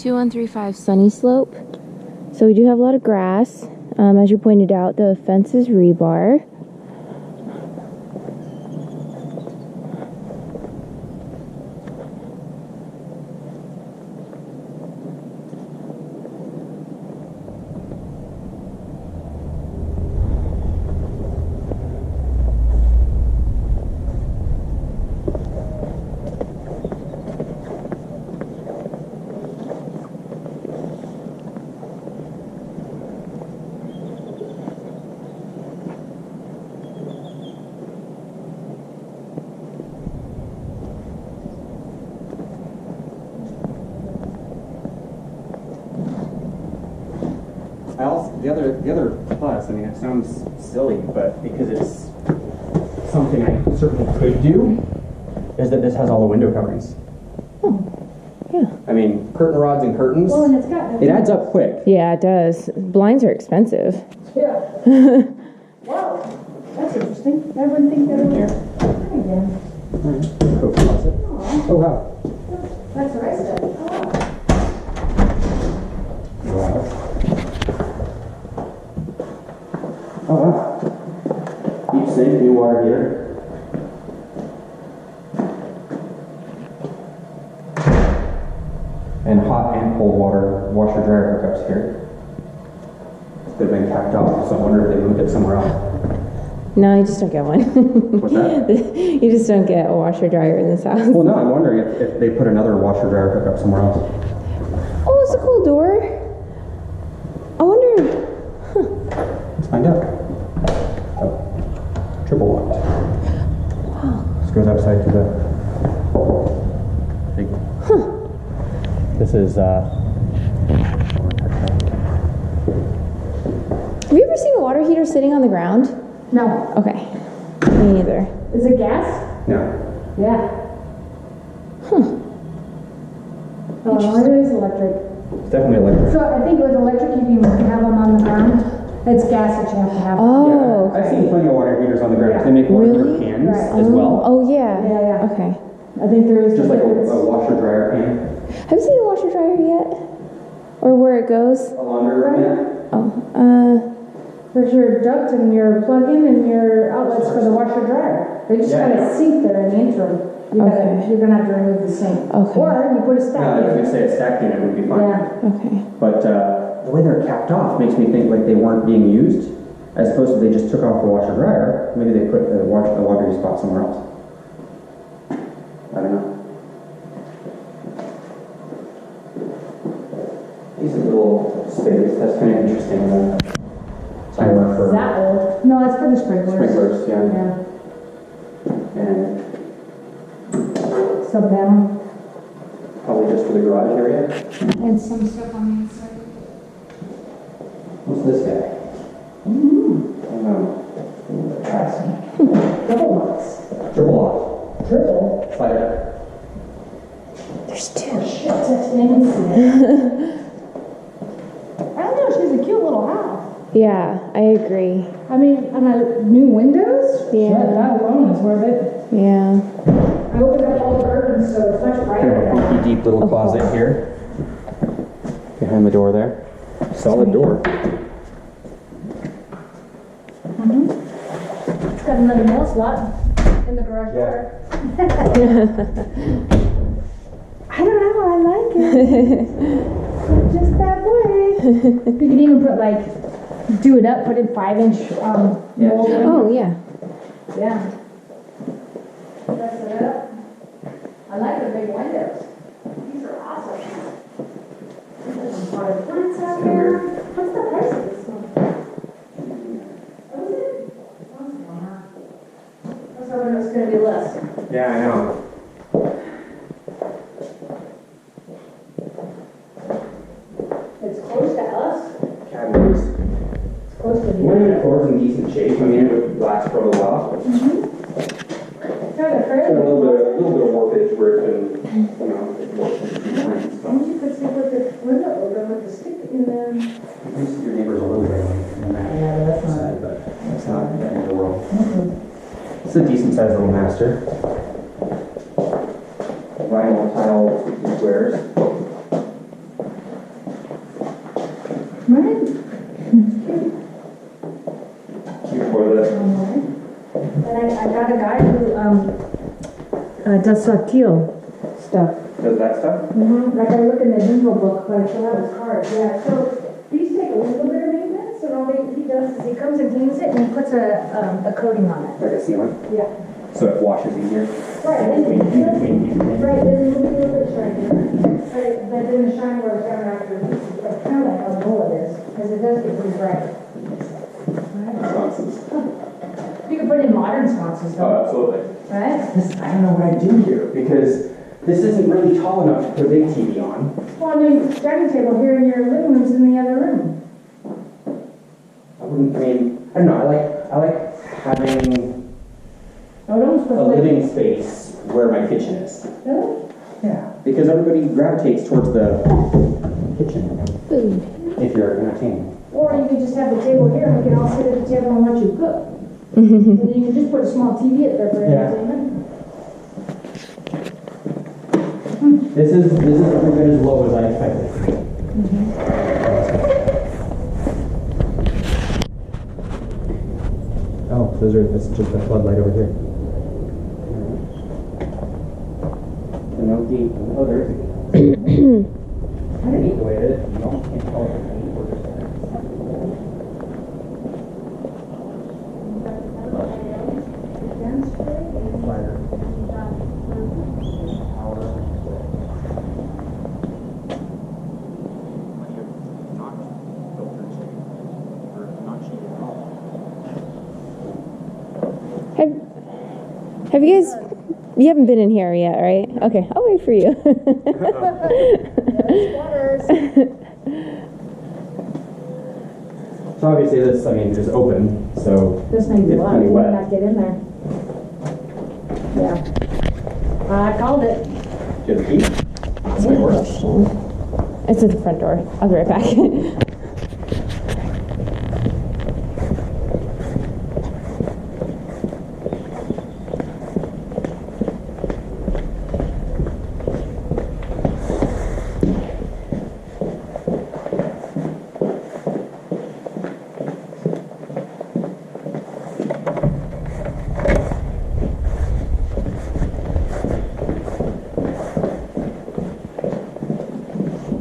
2135 Sunnyslope. So we do have a lot of grass. As you pointed out, the fence is rebar. The other plus, I mean, it sounds silly, but because it's something I certainly could do, is that this has all the window coverings. Oh, yeah. I mean, curtain rods and curtains. Well, and it's got... It adds up quick. Yeah, it does. Blinds are expensive. Yeah. Wow. That's interesting. I wouldn't think that would... Here. Hi again. Alright. Coat closet. Oh, wow. That's what I said. Oh. Wow. Oh, wow. Deep sink, new water heater. And hot and cold water washer dryer hookups here. They've been capped off, so I wonder if they moved it somewhere else. No, you just don't get one. What's that? You just don't get a washer dryer in this house. Well, no, I'm wondering if they put another washer dryer hookup somewhere else. Oh, it's a cool door. I wonder. Let's find out. Oh, triple locked. Wow. This goes outside to the big. This is Have you ever seen a water heater sitting on the ground? No. Okay. Me neither. Is it gas? no. Yeah. Huh. Oh, it is electric. It's definitely electric. So I think with electric, you can have them on the ground. It's gas that you have to have. Oh, Yeah, I've seen okay. plenty of water heaters on the ground. They make water heater Really? pans Right. as well. Oh, yeah. Yeah, yeah. Okay. I think there is... Just like a difference. washer dryer pan. Have you seen a washer dryer yet? Or where it goes? A laundry pan. Oh, There's your duct and your plug-in and your outlets for the washer dryer. They just Yeah. got a sink there in the interim. Okay. You're gonna have to remove the sink. Okay. Or you put a No, stack I was in. gonna say a stack unit would be fine. Yeah. okay. But the way they're capped off makes me think like they weren't being used, as opposed to they just took off the washer dryer. Maybe they put the water spot somewhere else. I don't know. These are little space. That's kind of interesting. Timer Is for that old? No, that's for the sprinklers. sprinklers. Yeah. Yeah. And Some down. probably just for the garage area. And some stuff on the inside. What's this guy? Double locks. Triple lock. Triple? Slide it up. There's two. Shit, that's fancy. I don't know, she's a cute little house. Yeah, I agree. I mean, and new windows? Yeah. Shit, that alone is worth it. Yeah. I opened up all the curtains, so it's much Kind brighter. of a funky, deep little closet here. Behind the door there. Solid door. It's got another mail slot in the garage door. I don't know, I like it. Just that way. You could even put like, do it up, put in 5-inch mold. Oh, yeah. Yeah. Dress it up. I like the big windows. These are awesome. There's some potted plants out there. What's the price of this one? What is it? I was hoping it was gonna be less. Yeah, I know. It's close to us. Cabinets. It's close to One the. of the floor's in decent shape. I mean, it would last for a little while. Got a Got a fairly. little bit of warpage where it's been, you know, it warped a few times. Why don't you could see what the window open with the stick in there? You see your neighbors a little bit on that Yeah, but that's not. side, but it's not the end of the world. It's a decent sized little master. Vinyl tile squares. does teal stuff. Does that stuff? Like I look in the info book, but I still have his card. Yeah, so these take a little bit of maintenance, and all he does is he comes and cleans it and he puts a coating on it. Like a sealant? Yeah. So it washes easier? Right, and then it will be a little bit shinier. But then the shine goes down after, it's kind of like how dull it is, because it does get pretty bright. Sconces. You can put in modern sconces though, Oh, absolutely. right? I don't know what I do here, because this isn't really tall enough to put a big TV on. Well, I mean, dining table here in your living room's in the other room. I don't know, I like having I would almost put a living space where my kitchen is. Really? Yeah, because everybody gravitates towards the kitchen Food. if you're entertaining. Or you could just have the table here and we can all sit at the table and watch you cook. And then you can just put a small TV up there for Yeah. entertainment. This is every bit as low as I expected. Oh, that's just a floodlight over here. No gate. Oh, there is a gate. I didn't eat the way it is. You almost can't tell if it's an or just Have you guys? You haven't been in here yet, right? Okay, I'll wait for you. So obviously this, is open, so This may be it's wet, pretty we wet. might not get in there. Yeah. I called it. Do you have a key? That's my work. It's at the front door. I'll be right back.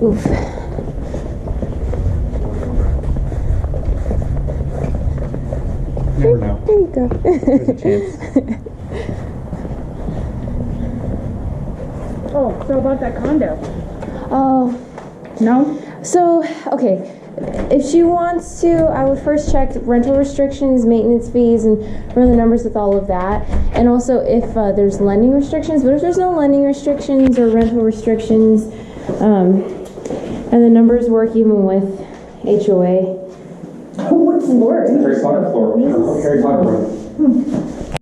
Oof. Never know. There you go. There's a chance. Oh, so about that condo? Oh, No? so, okay. If she wants to, I would first check rental restrictions, maintenance fees, and run the numbers with all of that. And also if there's lending restrictions. But if there's no lending restrictions or rental restrictions, and the numbers work even with HOA. What's the word? Harry Potter floor. Harry Potter room.